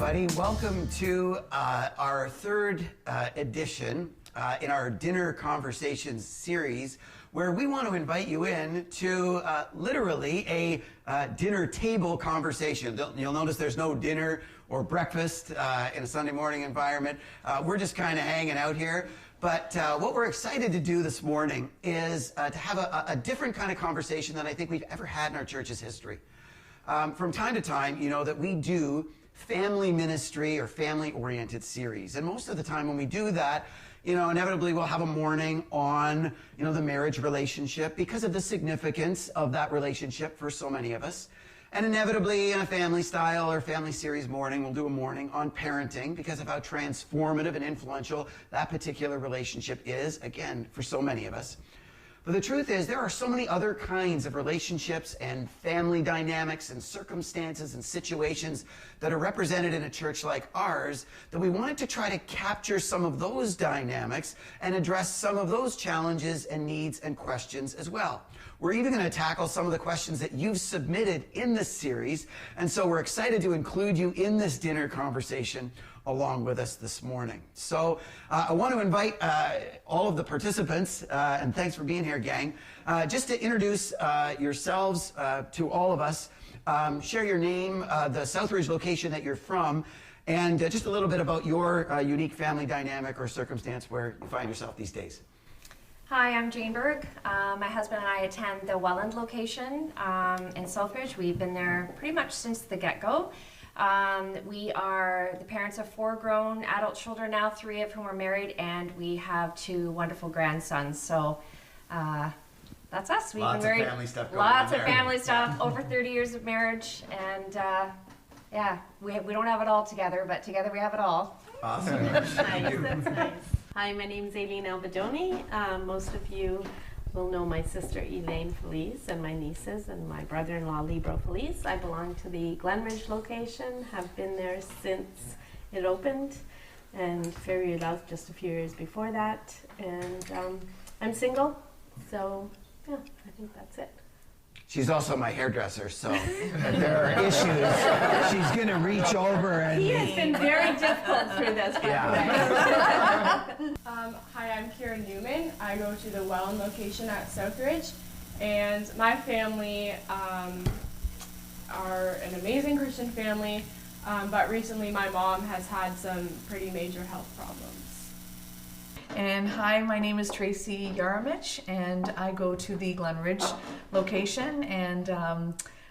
everybody. Welcome to our third edition in our Dinner Conversations series, where we want to invite you in to literally a dinner table conversation. You'll notice there's no dinner or breakfast in a Sunday morning environment. We're just kind of hanging out here. But what we're excited to do this morning is to have a different kind of conversation than I think we've ever had in our church's history. From time to time, you know that we do family ministry or family-oriented series. And most of the time when we do that, you know, inevitably we'll have a morning on, you know, the marriage relationship because of the significance of that relationship for so many of us. And inevitably in a family style or family series morning, we'll do a morning on parenting because of how transformative and influential that particular relationship is, again, for so many of us. But the truth is, there are so many other kinds of relationships and family dynamics and circumstances and situations that are represented in a church like ours that we wanted to try to capture some of those dynamics and address some of those challenges and needs and questions as well. We're even going to tackle some of the questions that you've submitted in this series, and so we're excited to include you in this dinner conversation along with us this morning. So I want to invite all of the participants, and thanks for being here, gang, just to introduce yourselves to all of us. Share your name, the Southridge location that you're from, and just a little bit about your unique family dynamic or circumstance where you find yourself these days. Hi, I'm Jane Berg. My husband and I attend the Welland location in Southridge. We've been there pretty much since the get-go. We are the parents of 4 grown adult children now, 3 of whom are married, and we have 2 wonderful grandsons. So that's us. We've been married. Family stuff going lots on of there. family stuff, over 30 years of marriage, and yeah, we don't have it all together, but together we have it all. Awesome. Nice, that's nice. Hi, my name's Aileen Albadoni. Most of you will know my sister Elaine Felice and my nieces and my brother-in-law Libro Felice. I belong to the Glenridge location, have been there since it opened, and Ferry Love just a few years before that. And I'm single, so yeah, I think that's it. She's also my hairdresser, so if there are issues, she's going to reach over and... He has been very difficult through this, by the way. Hi, I'm Karen Newman. I go to the Welland location at Southridge, and my family are an amazing Christian family, but recently my mom has had some pretty major health problems. And hi, my name is Tracy Yaramich, and I go to the Glenridge location, and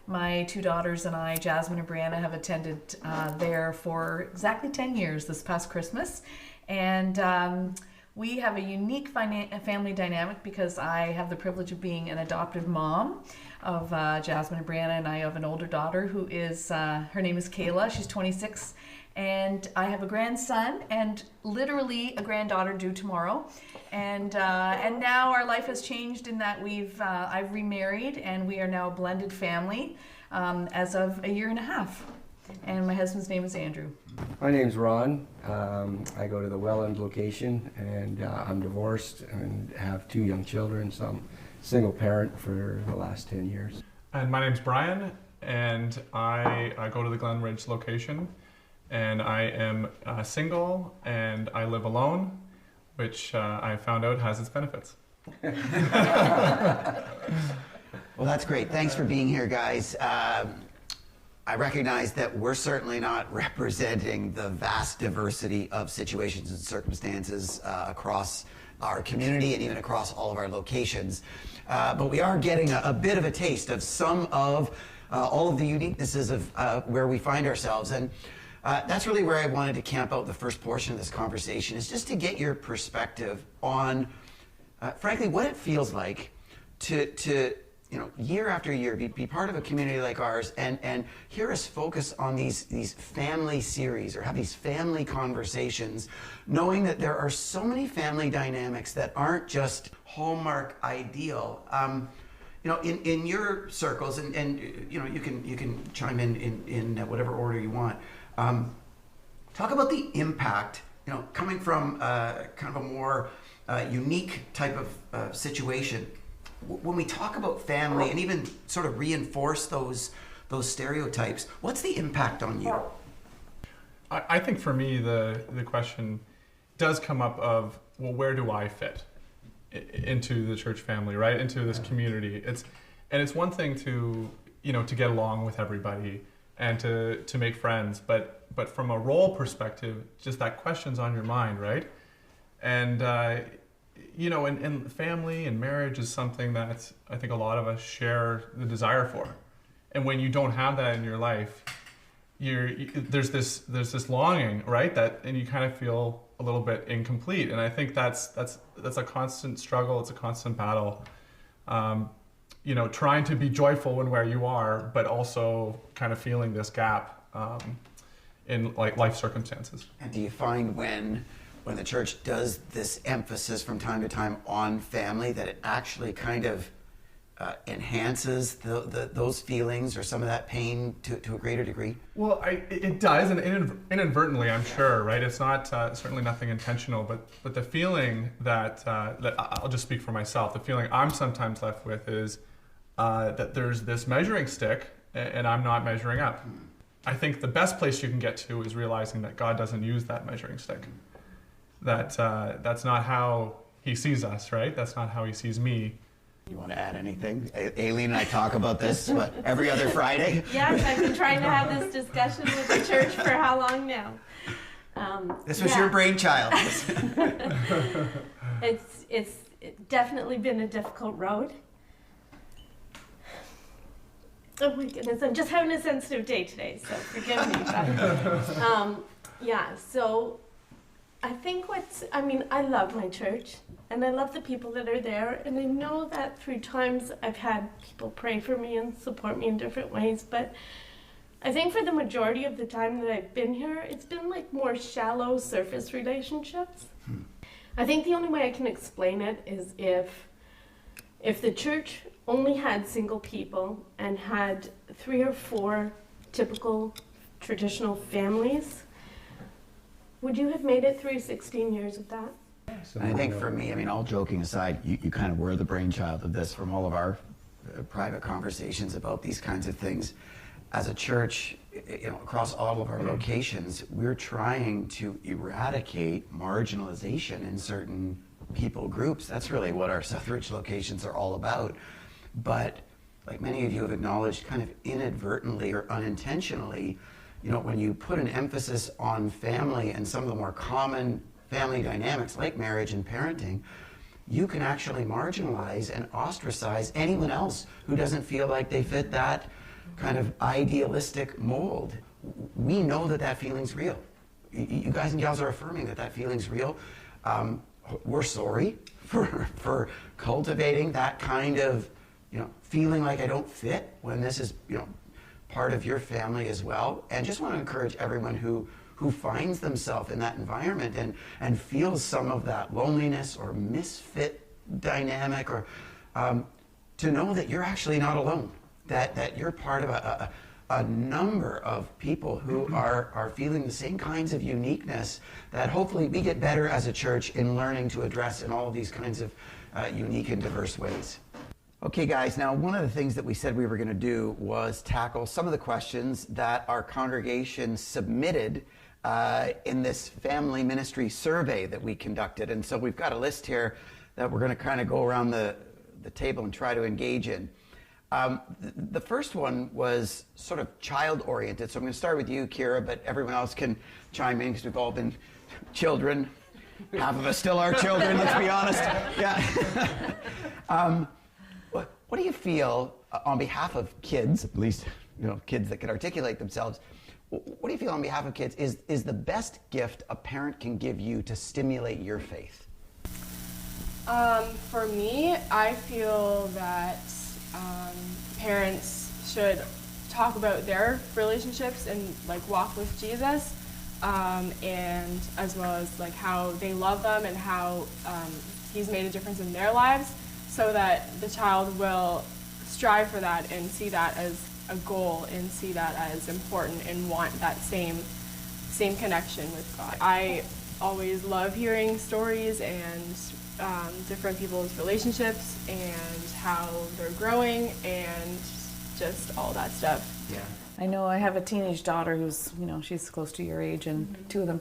my 2 daughters and I, Jasmine and Brianna, have attended there for exactly 10 years this past Christmas. And we have a unique family dynamic because I have the privilege of being an adopted mom of Jasmine and Brianna, and I have an older daughter who is, her name is Kayla, she's 26. And I have a grandson and literally a granddaughter due tomorrow. And now our life has changed in that I've remarried, and we are now a blended family as of a year and a half. And my husband's name is Andrew. My name's Ron. I go to the Welland location, and I'm divorced and have 2 young children, so I'm a single parent for the last 10 years. And my name's Brian, and I go to the Glenridge location. And I am single, and I live alone, which I found out has its benefits. Well, that's great. Thanks for being here, guys. I recognize that we're certainly not representing the vast diversity of situations and circumstances across our community and even across all of our locations. But we are getting a bit of a taste of some of all of the uniquenesses of where we find ourselves. And that's really where I wanted to camp out the first portion of this conversation, is just to get your perspective on, frankly, what it feels like to you know, year after year, be part of a community like ours and hear us focus on these family series or have these family conversations, knowing that there are so many family dynamics that aren't just hallmark ideal. You know, in your circles, and you know, you can chime in whatever order you want. Talk about the impact, you know, coming from kind of a more unique type of situation. When we talk about family and even sort of reinforce those stereotypes, what's the impact on you? I think for me, the question does come up of, well, where do I fit into the church family, right? Into this community. It's one thing to, to get along with everybody and to make friends, but from a role perspective, just that question's on your mind, right? And, and family and marriage is something that I think a lot of us share the desire for. And when you don't have that in your life, there's this longing, right? And you kind of feel a little bit incomplete. And I think that's a constant struggle. It's a constant battle. Trying to be joyful in where you are, but also kind of feeling this gap in life circumstances. And do you find when the church does this emphasis from time to time on family that it actually kind of enhances those feelings or some of that pain to a greater degree? Well, it does, and inadvertently, I'm sure, right? It's not certainly nothing intentional, but the feeling that I'll just speak for myself. The feeling I'm sometimes left with is that there's this measuring stick, and I'm not measuring up. I think the best place you can get to is realizing that God doesn't use that measuring stick. That's not how He sees us, right? That's not how He sees me. You want to add anything? Aileen and I talk about this, every other Friday? Yes, I've been trying to have this discussion with the church for how long now? This was your brainchild. It's definitely been a difficult road. Oh my goodness, I'm just having a sensitive day today, so forgive me. But, so I think I love my church, and I love the people that are there, and I know that through times I've had people pray for me and support me in different ways, but I think for the majority of the time that I've been here, it's been like more shallow surface relationships. I think the only way I can explain it is if the church only had single people and had 3 or 4 typical traditional families, would you have made it through 16 years of that? I think for me, all joking aside, you kind of were the brainchild of this from all of our private conversations about these kinds of things. As a church, across all of our locations, we're trying to eradicate marginalization in certain people groups. That's really what our Southridge locations are all about. But like many of you have acknowledged, kind of inadvertently or unintentionally, when you put an emphasis on family and some of the more common family dynamics like marriage and parenting, you can actually marginalize and ostracize anyone else who doesn't feel like they fit that kind of idealistic mold. We know that feeling's real. You guys and gals are affirming that feeling's real. We're sorry for cultivating that kind of, feeling like I don't fit when this is, part of your family as well. And just want to encourage everyone who finds themselves in that environment and feels some of that loneliness or misfit dynamic, or to know that you're actually not alone, that you're part of a number of people who are feeling the same kinds of uniqueness that hopefully we get better as a church in learning to address in all of these kinds of unique and diverse ways. Okay, guys, now one of the things that we said we were going to do was tackle some of the questions that our congregation submitted in this family ministry survey that we conducted. And so we've got a list here that we're going to kind of go around the table and try to engage in. The first one was sort of child-oriented. So I'm going to start with you, Kira, but everyone else can chime in because we've all been children. Half of us still are children, let's be honest. Yeah. What do you feel on behalf of kids, at least kids that can articulate themselves, what do you feel on behalf of kids is the best gift a parent can give you to stimulate your faith? For me, I feel that parents should talk about their relationships and walk with Jesus, and as well as how they love them and how He's made a difference in their lives, so that the child will strive for that and see that as a goal and see that as important and want that same connection with God. I always love hearing stories and different people's relationships and how they're growing, and just all that stuff. Yeah. I know I have a teenage daughter who's, she's close to your age, and two of them,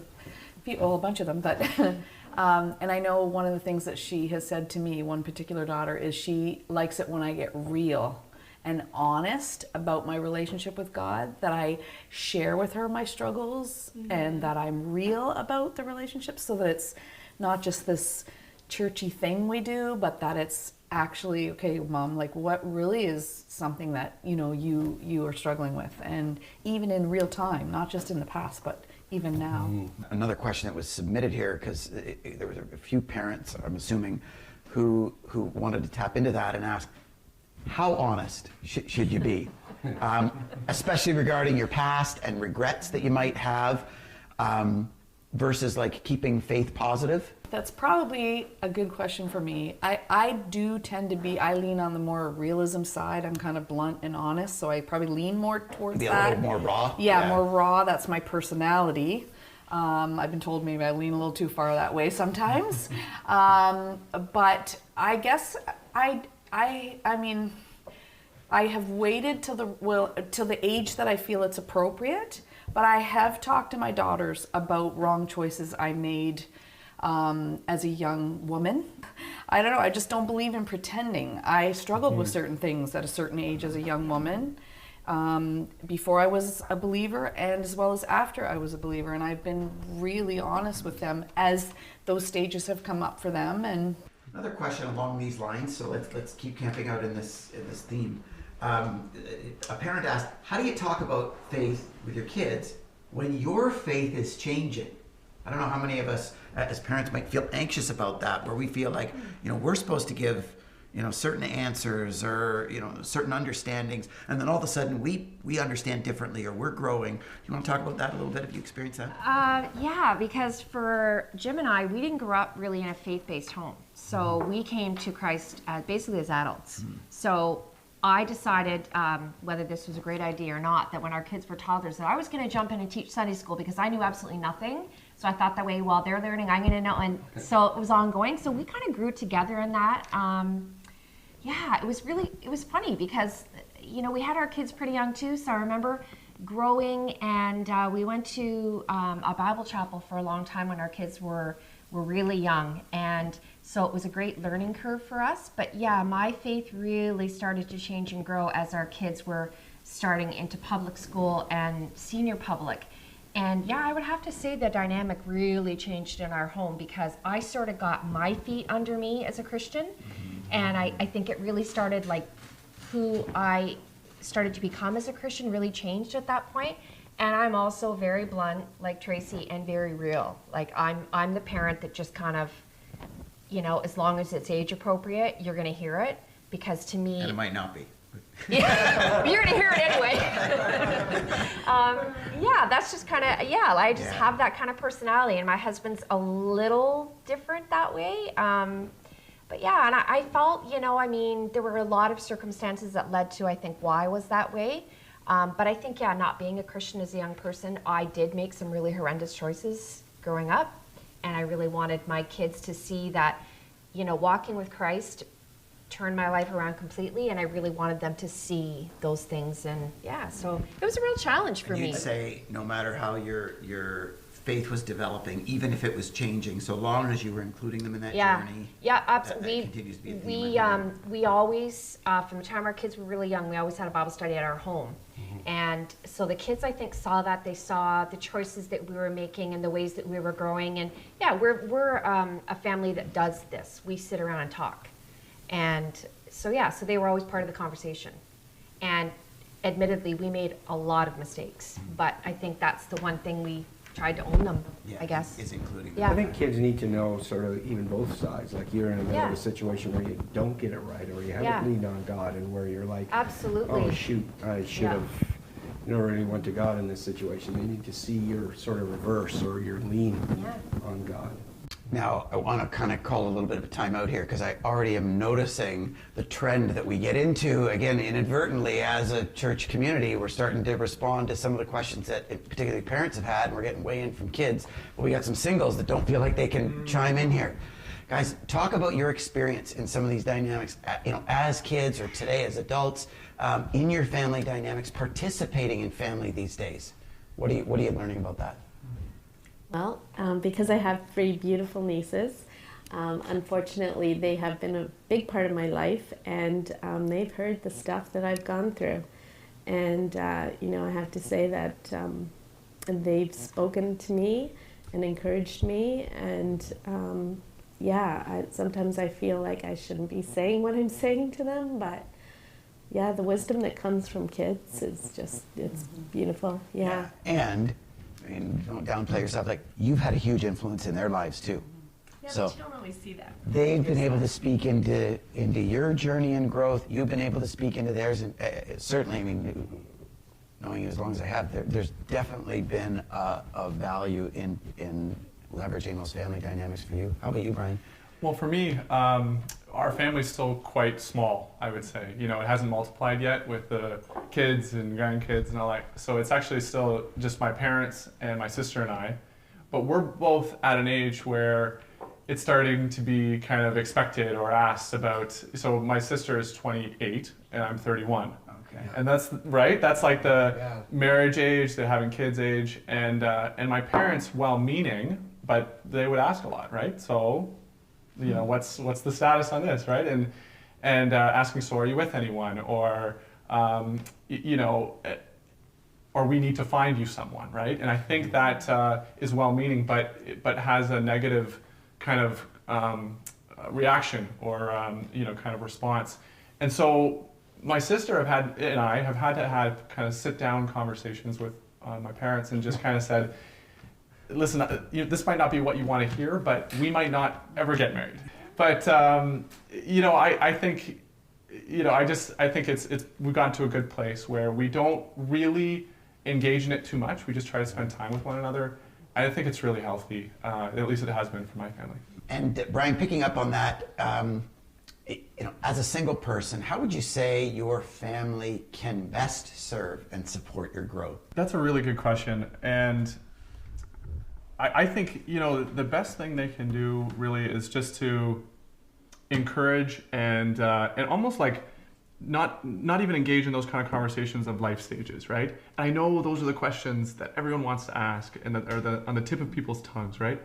a bunch of them, but, and I know one of the things that she has said to me, one particular daughter, is she likes it when I get real and honest about my relationship with God, that I share with her my struggles and that I'm real about the relationship, so that it's not just this churchy thing we do, but that it's actually, okay, Mom, like what really is something that you are struggling with, and even in real time, not just in the past, but even now. Another question that was submitted here, because there was a few parents, I'm assuming, who wanted to tap into that and ask, how honest should you be, especially regarding your past and regrets that you might have, versus like keeping faith positive? That's probably a good question for me. I do tend to be, I lean on the more realism side. I'm kind of blunt and honest, so I probably lean more towards Be that. a little more raw? Yeah, more raw. That's my personality. I've been told maybe I lean a little too far that way sometimes. But I guess I mean, I have waited till the age that I feel it's appropriate, but I have talked to my daughters about wrong choices I made as a young woman. I don't know, I just don't believe in pretending. I struggled with certain things at a certain age as a young woman, before I was a believer and as well as after I was a believer, and I've been really honest with them as those stages have come up for them. And another question along these lines, so let's keep camping out in this theme. A parent asked, how do you talk about faith with your kids when your faith is changing? I don't know how many of us as parents might feel anxious about that, where we feel like, we're supposed to give, certain answers or, certain understandings, and then all of a sudden we understand differently, or we're growing. You want to talk about that a little bit? Have you experienced that? Yeah, because for Jim and I, we didn't grow up really in a faith-based home. So we came to Christ basically as adults. So I decided, whether this was a great idea or not, that when our kids were toddlers, that I was going to jump in and teach Sunday school, because I knew absolutely nothing. So I thought that way, while they're learning, I'm going to know. And so it was ongoing. So we kind of grew together in that. Yeah, it was funny because, we had our kids pretty young too. So I remember growing, and we went to a Bible chapel for a long time when our kids were really young. And so it was a great learning curve for us. But yeah, my faith really started to change and grow as our kids were starting into public school and senior public. And yeah, I would have to say the dynamic really changed in our home, because I sort of got my feet under me as a Christian. And I think it really started, like, who I started to become as a Christian really changed at that point. And I'm also very blunt, like Tracy, and very real. Like, I'm the parent that just kind of, as long as it's age appropriate, you're going to hear it. Because to me... And it might not be. Yeah, you're going to hear it anyway. Yeah, that's just kind of, I just have that kind of personality. And my husband's a little different that way. But yeah, and I felt, there were a lot of circumstances that led to, I think, why I was that way. But I think, not being a Christian as a young person, I did make some really horrendous choices growing up. And I really wanted my kids to see that, walking with Christ turned my life around completely. And I really wanted them to see those things. And so it was a real challenge for me. You'd say no matter how your faith was developing, even if it was changing, so long as you were including them in that journey. Yeah, absolutely. That continues to be a theme. We always, from the time our kids were really young, we always had a Bible study at our home. And so the kids, I think, saw that. They saw the choices that we were making and the ways that we were growing. And we're a family that does this. We sit around and talk. And so they were always part of the conversation. And admittedly, we made a lot of mistakes. But I think that's the one thing we tried to own them, I guess. Is including I think kids need to know sort of even both sides. Like, you're in the middle of a situation where you don't get it right, or you haven't leaned on God, and where you're like, absolutely. Oh shoot, I should have really went to God in this situation. They need to see your sort of reverse, or your lean on God. Now, I want to kind of call a little bit of a timeout here, because I already am noticing the trend that we get into, again, inadvertently as a church community. We're starting to respond to some of the questions that particularly parents have had, and we're getting way in from kids. But we got some singles that don't feel like they can chime in here. Guys, talk about your experience in some of these dynamics, as kids or today as adults, in your family dynamics, participating in family these days. What are you learning about that? Well, because I have 3 beautiful nieces, unfortunately they have been a big part of my life, and they've heard the stuff that I've gone through. And, I have to say that they've spoken to me and encouraged me, and sometimes I feel like I shouldn't be saying what I'm saying to them, but yeah, the wisdom that comes from kids is just, it's beautiful. Yeah. And, don't downplay yourself, like, you've had a huge influence in their lives too. Yeah, So but you don't always see that. they've been able to speak into your journey and growth. You've been able to speak into theirs, and certainly, knowing you as long as I have, there's definitely been a value in leveraging those family dynamics for you. How about you, Brian? Well, for me, our family's still quite small, I would say. It hasn't multiplied yet with the kids and grandkids and all that. So it's actually still just my parents and my sister and I. But we're both at an age where it's starting to be kind of expected or asked about. So my sister is 28 and I'm 31. Okay. And that's right. That's like the marriage age, the having kids age, and my parents, well-meaning, but they would ask a lot, right? So, what's the status on this, right? And asking, so are you with anyone, or or we need to find you someone, right? And I think that is well-meaning, but has a negative kind of reaction or kind of response. And so my sister and I have had to have kind of sit-down conversations with my parents and just kind of said, listen, this might not be what you want to hear, but we might not ever get married. But I think we've gotten to a good place where we don't really engage in it too much. We just try to spend time with one another. I think it's really healthy. At least it has been for my family. And Brian, picking up on that, as a single person, how would you say your family can best serve and support your growth? That's a really good question. And I think, the best thing they can do really is just to encourage and almost like not even engage in those kind of conversations of life stages, right? And I know those are the questions that everyone wants to ask and that are on the tip of people's tongues, right?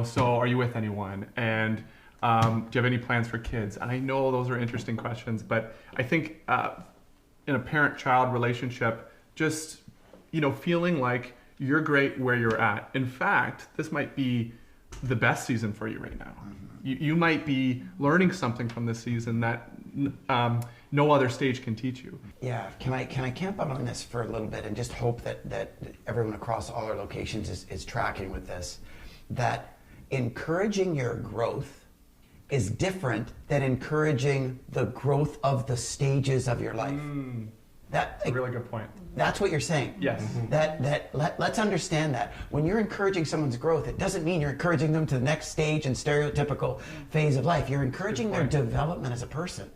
So are you with anyone? And do you have any plans for kids? And I know those are interesting questions, but I think in a parent-child relationship, just, feeling like you're great where you're at. In fact, this might be the best season for you right now. You might be learning something from this season that no other stage can teach you. Yeah, can I camp out on this for a little bit and just hope that everyone across all our locations is tracking with this, that encouraging your growth is different than encouraging the growth of the stages of your life. That's a really good point. That's what you're saying. Yes. Let's understand that. When you're encouraging someone's growth, it doesn't mean you're encouraging them to the next stage and stereotypical phase of life. You're encouraging their development as a person.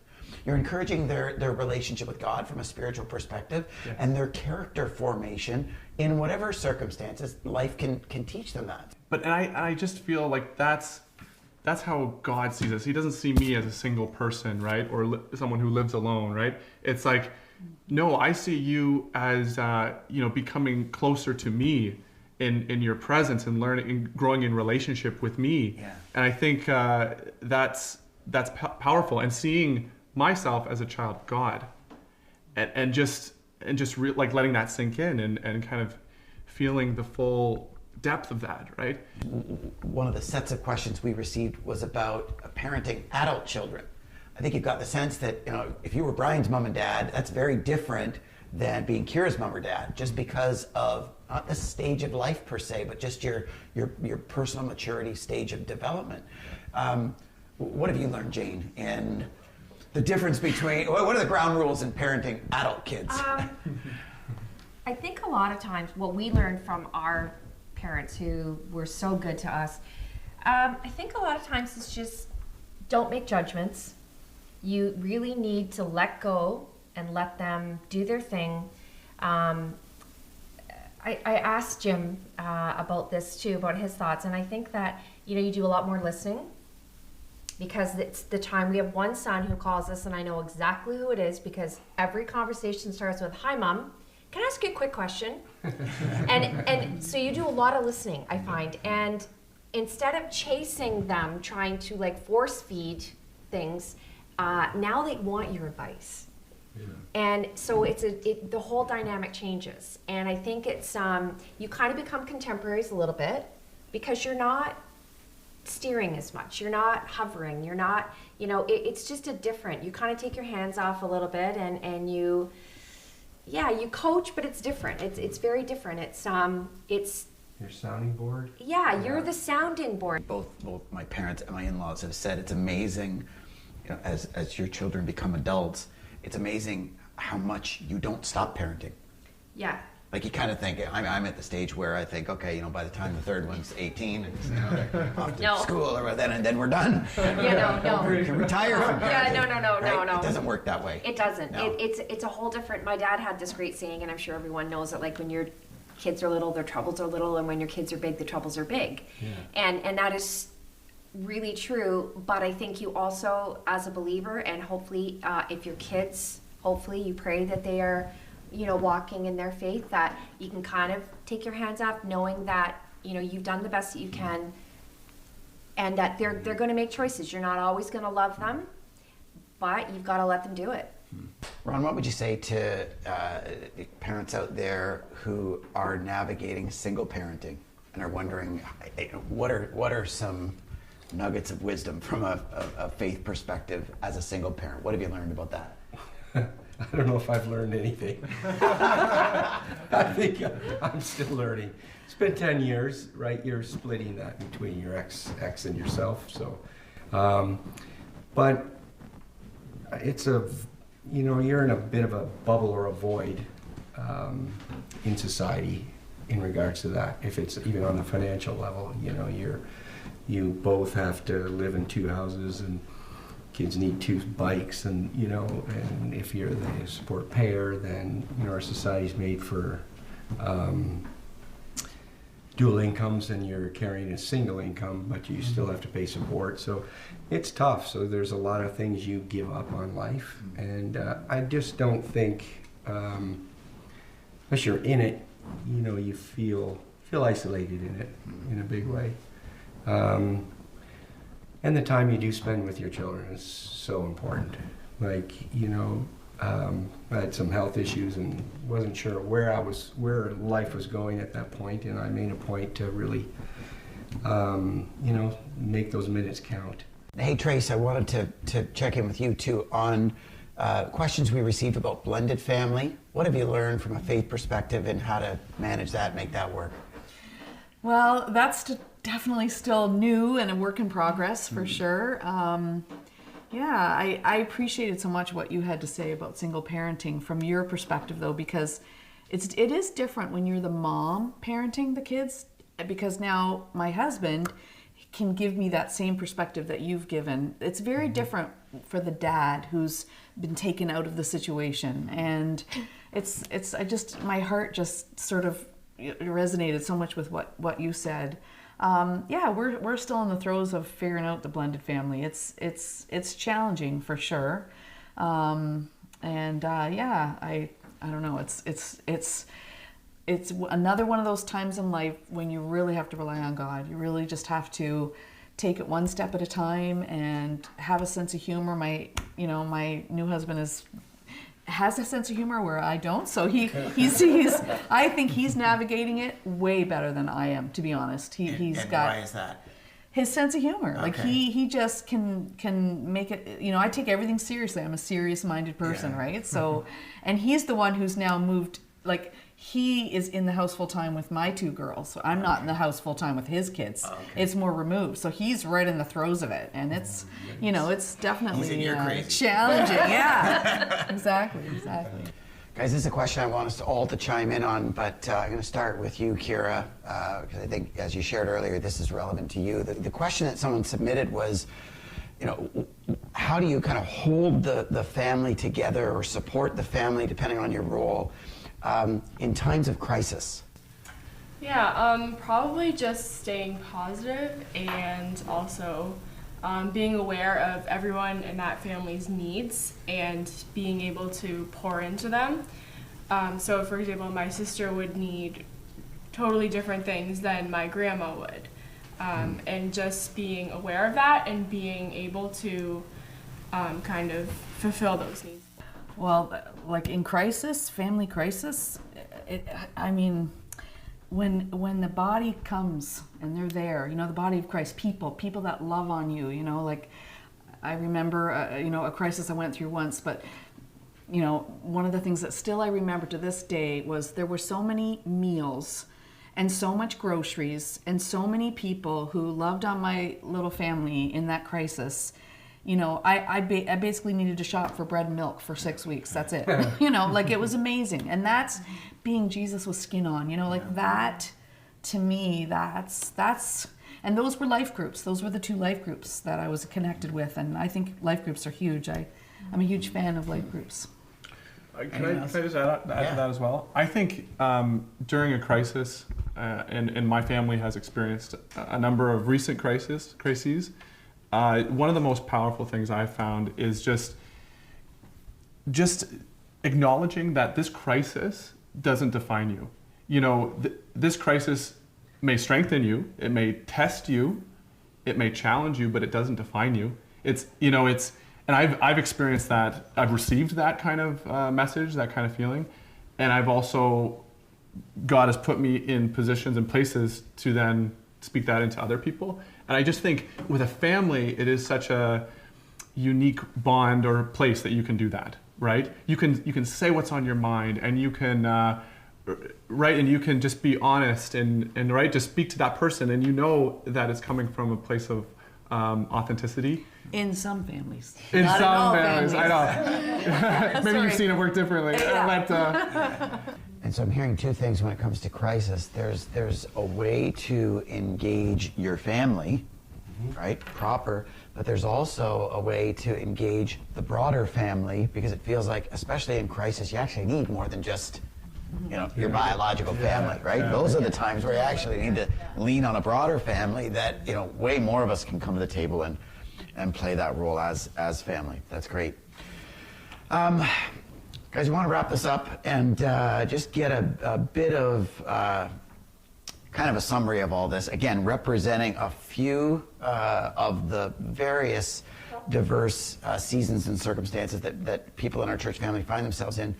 You're encouraging their relationship with God from a spiritual perspective, and their character formation in whatever circumstances life can teach them that. But I just feel like that's how God sees us. He doesn't see me as a single person, right? Or someone who lives alone, right? It's like, no, I see you as becoming closer to me in your presence and learning and growing in relationship with me. Yeah. And I think that's powerful. And seeing myself as a child of God, and just like letting that sink in and kind of feeling the full depth of that, right? One of the sets of questions we received was about parenting adult children. I think you've got the sense that, if you were Brian's mom and dad, that's very different than being Kira's mom or dad, just because of not the stage of life per se, but just your personal maturity stage of development. What have you learned, Jane, in the difference between, what are the ground rules in parenting adult kids? I think a lot of times what we learned from our parents who were so good to us, I think a lot of times it's just don't make judgments. You really need to let go and let them do their thing. I asked Jim about this too, about his thoughts, and I think that you do a lot more listening because it's the time. We have one son who calls us, and I know exactly who it is because every conversation starts with, "Hi, Mom. Can I ask you a quick question?" and so you do a lot of listening, I find. And instead of chasing them, trying to like force feed things, now they want your advice. Yeah. And so the whole dynamic changes. And I think it's, you kind of become contemporaries a little bit because you're not steering as much. You're not hovering. You're not, it's just a different, you kind of take your hands off a little bit and you coach, but it's different. It's very different. It's your sounding board. Yeah, you're the sounding board. Both my parents and my in-laws have said it's amazing, as your children become adults, it's amazing how much you don't stop parenting. Yeah. Like you kind of think, I'm at the stage where I think, okay, by the time the third one's 18 and they're off to school or then we're done. No. You can retire from parenting. Yeah, no. It doesn't work that way. It doesn't. No. It's a whole different. My dad had this great saying, and I'm sure everyone knows it. Like when your kids are little, their troubles are little, and when your kids are big, the troubles are big. Yeah. And that is really true. But I think you also, as a believer, and hopefully, if your kids, hopefully you pray that they are, walking in their faith, that you can kind of take your hands off, knowing that you've done the best that you can, and that they're going to make choices. You're not always going to love them, but you've got to let them do it. Ron, what would you say to parents out there who are navigating single parenting and are wondering what are some nuggets of wisdom from a faith perspective as a single parent? What have you learned about that? I don't know if I've learned anything. I think I'm still learning. It's been 10 years, right? You're splitting that between your ex and yourself. So, but it's you're in a bit of a bubble or a void in society in regards to that. If it's even on the financial level, you both have to live in two houses and kids need two bikes, and and if you're the support payer, then our society's made for dual incomes, and you're carrying a single income, but you still have to pay support. So it's tough. So there's a lot of things you give up on life, and I just don't think, unless you're in it, you feel isolated in it in a big way. And the time you do spend with your children is so important. Like, I had some health issues and wasn't sure where life was going at that point, and I made a point to really, make those minutes count. Hey, Trace, I wanted to check in with you too on questions we received about blended family. What have you learned from a faith perspective and how to manage that, make that work? Well, that's definitely still new and a work in progress for sure. I appreciated so much what you had to say about single parenting from your perspective, though, because it is different when you're the mom parenting the kids, because now my husband can give me that same perspective that you've given. It's very different for the dad who's been taken out of the situation, and my heart just sort of resonated so much with what you said. We're still in the throes of figuring out the blended family. It's challenging for sure, I don't know. It's another one of those times in life when you really have to rely on God. You really just have to take it one step at a time and have a sense of humor. My new husband has a sense of humor where I don't, so he's I think he's navigating it way better than I am, to be honest. He's got, why is that? His sense of humor. Okay. Like he just can make it, I take everything seriously. I'm a serious-minded person, right? So, and he's the one who's now moved, like he is in the house full time with my two girls. So I'm not in the house full time with his kids. Oh, okay. It's more removed. So he's right in the throes of it. And it's, it's definitely challenging. Yeah, exactly. Guys, this is a question I want us all to chime in on, but I'm going to start with you, Kira, because I think, as you shared earlier, this is relevant to you. The question that someone submitted was, how do you kind of hold the family together or support the family, depending on your role, in times of crisis? Yeah, probably just staying positive and also being aware of everyone in that family's needs and being able to pour into them. So for example, my sister would need totally different things than my grandma would. And just being aware of that and being able to kind of fulfill those needs. Well, like in crisis, family crisis, I mean, when the body comes and they're there, you know, the body of Christ, people that love on you, you know, like I remember, you know, a crisis I went through once, but you know, one of the things that still I remember to this day was there were so many meals and so much groceries and so many people who loved on my little family in that crisis. You know, I basically needed to shop for bread and milk for 6 weeks. That's it. You know, like it was amazing. And that's being Jesus with skin on, you know, like that to me, that's, and those were life groups. Those were the 2 life groups that I was connected with. And I think life groups are huge. I'm a huge fan of life groups. Can I just add to that as well? I think during a crisis, and my family has experienced a number of recent crises, one of the most powerful things I've found is just acknowledging that this crisis doesn't define you. You know, this crisis may strengthen you, it may test you, it may challenge you, but it doesn't define you. And I've experienced that. I've received that kind of message, that kind of feeling, and I've also, God has put me in positions and places to then speak that into other people. And I just think with a family, it is such a unique bond or place that you can do that, right? You can say what's on your mind, and you can and you can just be honest and right, just speak to that person, and you know that it's coming from a place of authenticity. In some families. In Not some in all families, I know. Maybe you've seen it work differently. Yeah. And so I'm hearing 2 things when it comes to crisis. There's a way to engage your family, right, proper, but there's also a way to engage the broader family, because it feels like, especially in crisis, you actually need more than just, you know, your biological family, right? Yeah. Those are the times where you actually need to lean on a broader family that, you know, way more of us can come to the table and play that role as family. That's great. Guys, we want to wrap this up and just get a bit of kind of a summary of all this. Again, representing a few of the various diverse seasons and circumstances that people in our church family find themselves in.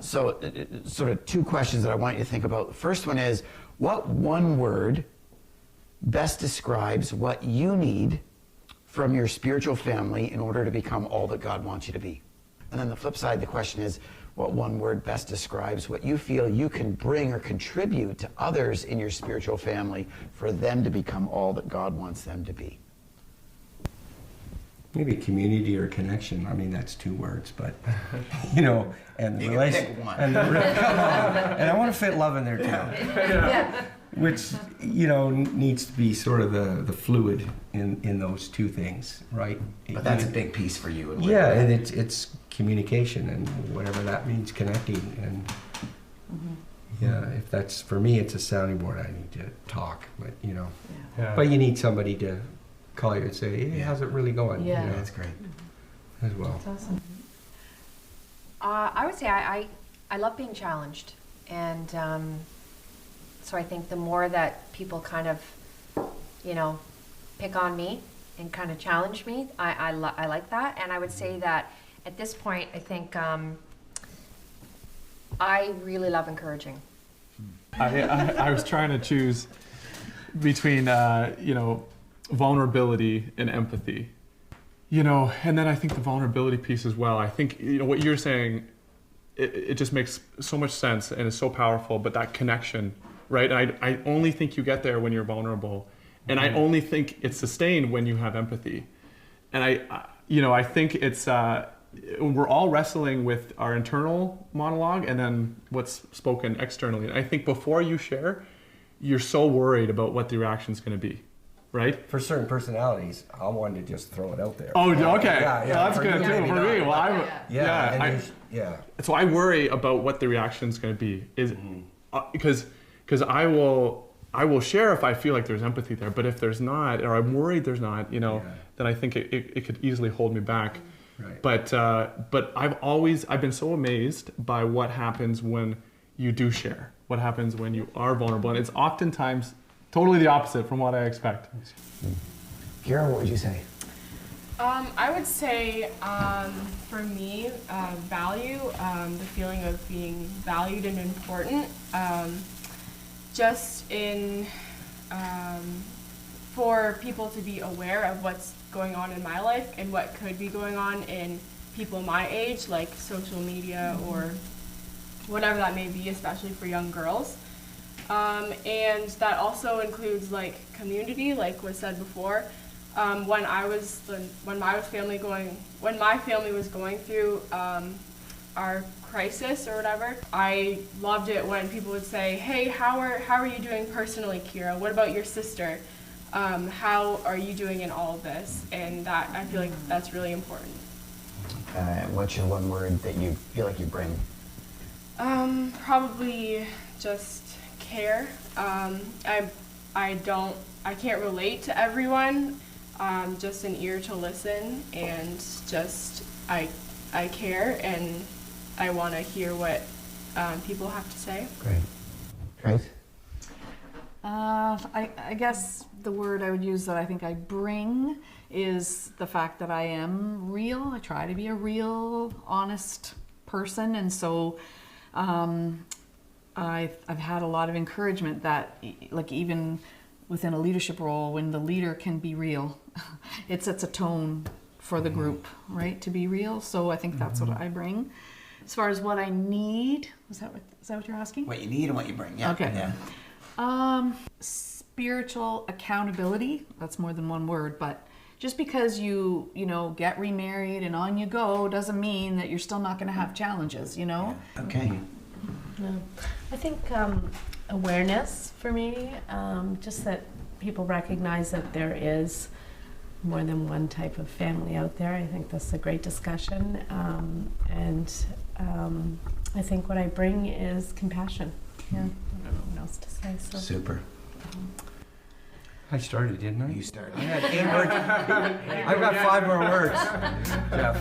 So sort of 2 questions that I want you to think about. The first one is, what one word best describes what you need from your spiritual family in order to become all that God wants you to be? And then the flip side, the question is, what one word best describes what you feel you can bring or contribute to others in your spiritual family for them to become all that God wants them to be? Maybe community or connection. I mean, that's 2 words, but you know, and You can pick one. and I want to fit love in there too. Yeah. Which, you know, needs to be sort of the fluid in those 2 things, right? But that's a big piece for you. Yeah, and it's communication and whatever that means, connecting. And yeah, if that's, for me, it's a sounding board. I need to talk, but you know, but you need somebody to call you and say, hey, how's it really going? Yeah. You know, That's great. as well. That's awesome. I would say I love being challenged, and so I think the more that people kind of, you know, pick on me and kind of challenge me, I like that. And I would say that at this point, I think I really love encouraging. I was trying to choose between, you know, vulnerability and empathy. You know, and then I think the vulnerability piece as well. I think, you know, what you're saying, it just makes so much sense and is so powerful, but that connection, right? I only think you get there when you're vulnerable. And I only think it's sustained when you have empathy. And I think it's, we're all wrestling with our internal monologue and then what's spoken externally. And I think before you share, you're so worried about what the reaction's going to be, right? For certain personalities, I wanted to just throw it out there. Oh, okay. Yeah, Well, that's for good you, too. maybe For me, not. well, Yeah. so I worry about what the reaction's going to be, is because I will I will share if I feel like there's empathy there, but if there's not, or I'm worried there's not, you know, Yeah. then I think it could easily hold me back. Right. But I've been so amazed by what happens when you do share, what happens when you are vulnerable, and it's oftentimes totally the opposite from what I expect. Kira, what would you say? I would say, for me, value, the feeling of being valued and important, just in, for people to be aware of what's going on in my life and what could be going on in people my age, like social media or whatever that may be, especially for young girls. And that also includes like community, like was said before. When my family was going through our crisis or whatever, I loved it when people would say, "Hey, how are you doing personally, Kira? What about your sister? How are you doing in all of this?" And that, I feel like that's really important. What's your one word that you feel like you bring? Probably just care. I can't relate to everyone. Just an ear to listen, and just I care, and I want to hear what people have to say. Great. Trace? I guess the word I would use that I think I bring is the fact that I am real. I try to be a real, honest person, and so I've had a lot of encouragement that, like, even within a leadership role, when the leader can be real, it sets a tone for the group, right? To be real. So I think that's what I bring. As far as what I need, is that what you're asking? What you need and what you bring. Yeah. Okay. Yeah. Spiritual accountability. That's more than one word, but just because you get remarried and on you go doesn't mean that you're still not going to have challenges, you know? Okay. Yeah. I think awareness for me, just that people recognize that there is more than one type of family out there. I think that's a great discussion, and I think what I bring is compassion. Yeah, I don't know what else to say. So. Super. I started, didn't I? You start. I had 8 words. I've got 5 more words. Jeff.